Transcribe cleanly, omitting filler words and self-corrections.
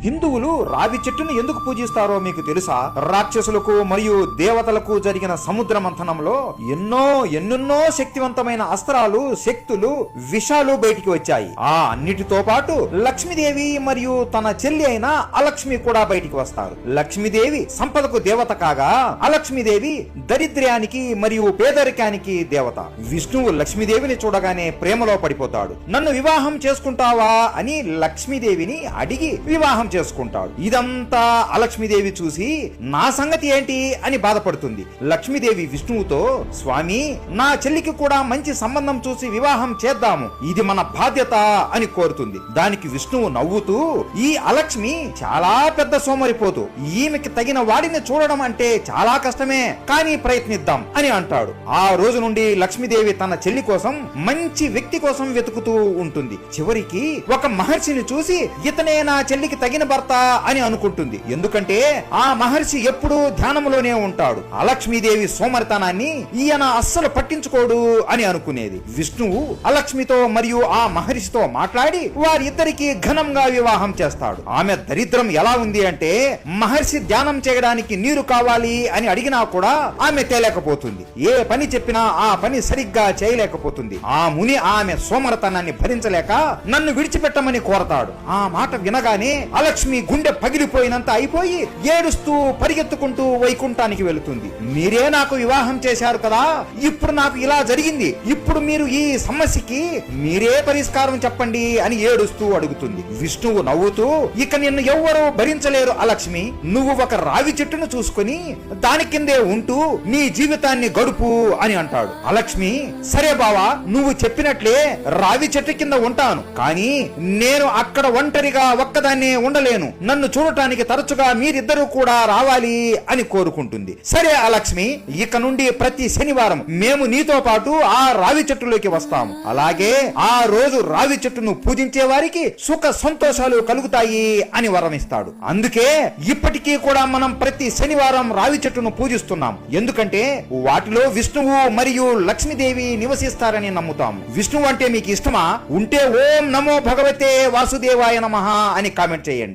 హిందువులు రావి చెట్టును ఎందుకు పూజిస్తారో మీకు తెలుసా? రాక్షసులకు మరియు దేవతలకు జరిగిన సముద్ర మంథనంలో ఎన్నెన్నో శక్తివంతమైన అస్త్రాలు, శక్తులు, విషాలు బయటికి వచ్చాయి. ఆ అన్నిటితో పాటు లక్ష్మీదేవి మరియు తన చెల్లి అయిన అలక్ష్మి కూడా బయటికి వస్తారు. లక్ష్మీదేవి సంపదకు దేవత కాగా, అలక్ష్మీదేవి దరిద్ర్యానికి మరియు పేదరికానికి దేవత. విష్ణువు లక్ష్మీదేవిని చూడగానే ప్రేమలో పడిపోతాడు. నన్ను వివాహం చేసుకుంటావా అని లక్ష్మీదేవిని అడిగి వివాహం చేసుకుంటాడు. ఇదంతా అలక్ష్మీదేవి చూసి నా సంగతి ఏంటి అని బాధపడుతుంది. లక్ష్మీదేవి విష్ణువుతో, స్వామి, నా చెల్లికి కూడా మంచి సంబంధం చూసి వివాహం చేద్దాము, ఇది మన బాధ్యత అని కోరుతుంది. దానికి విష్ణువు నవ్వుతూ, ఈ అలక్ష్మి చాలా పెద్ద సోమరిపోతు, ఈమెకి తగిన వాడిని చూడడం అంటే చాలా కష్టమే, కానీ ప్రయత్నిద్దాం అని అంటాడు. ఆ రోజు నుండి లక్ష్మీదేవి తన చెల్లి కోసం మంచి వ్యక్తి కోసం వెతుకుతూ ఉంటుంది. చివరికి ఒక మహర్షిని చూసి ఇతనే నా చెల్లికి తగిన భర్త అని అనుకుంటుంది. ఎందుకంటే ఆ మహర్షి ఎప్పుడూ ధ్యానంలోనే ఉంటాడు. అలక్ష్మీదేవి సోమరితనాన్ని ఈయన అస్సలు పట్టించుకోడు అని అనుకునేది. విష్ణువు అలక్ష్మితో మరియు ఆ మహర్షితో మాట్లాడి వారిద్దరికి ఘనంగా వివాహం చేస్తాడు. ఆమె దరిద్రం ఎలా ఉంది అంటే, మహర్షి ధ్యానం చేయడానికి నీరు కావాలి అని అడిగినా కూడా ఆమె తేలేకపోతుంది. ఏ పని చెప్పినా ఆ పని సరిగ్గా చేయలేకపోతుంది. ఆ ముని ఆమె సోమరతనాన్ని భరించలేక నన్ను విడిచిపెట్టమని కోరతాడు. ఆ మాట వినగానే అలక్ష్మి గుండె పగిలిపోయినంత అయిపోయి ఏడుస్తూ పరిగెత్తుకుంటూ వైకుంఠానికి వెళుతుంది. మీరే నాకు వివాహం చేశారు కదా, ఇప్పుడు నాకు ఇలా జరిగింది, ఇప్పుడు మీరు ఈ సమస్యకి మీరే పరిష్కారం చెప్పండి అని ఏడుస్తూ అడుగుతుంది. విష్ణువు నవ్వుతూ, ఇక నిన్ను ఎవ్వరూ భరించలేరు అలక్ష్మి, నువ్వు ఒక రావి చెట్టును చూసుకుని దాని కిందే ఉంటూ నీ జీవితాన్ని గడుపు అని అంటాడు. అలక్ష్మి, సరే బావా, నువ్వు చెప్పినట్లే రావి చెట్టు కింద ఉంటాను, కానీ నేను అక్కడ ఒంటరిగా ఒక్కదాన్నే ఉండలేను, నన్ను చూడటానికి తరచుగా మీరిద్దరూ కూడా రావాలి అని కోరుకుంటుంది. సరే అలక్ష్మి, ఇక నుండి ప్రతి శనివారం మేము నీతో పాటు ఆ రావి చెట్టులోకి వస్తాము. అలాగే ఆ రోజు రావి చెట్టును పూజించే వారికి సుఖ సంతోషాలు కలుగుతాయి అని వరమిస్తాడు. అందుకే ఇప్పటికీ కూడా మనం ప్రతి శనివారం రావి చెట్టును పూజిస్తున్నాం. ఎందుకంటే వాటిలో విష్ణువు మరియు లక్ష్మీదేవి నివసిస్తారని నమ్ముతాం. విష్ణువు అంటే మీకు ఇష్టమా? ఉంటే ఓం నమో భగవతే వాసుదేవాయ నమః అని కామెంట్ చేయండి.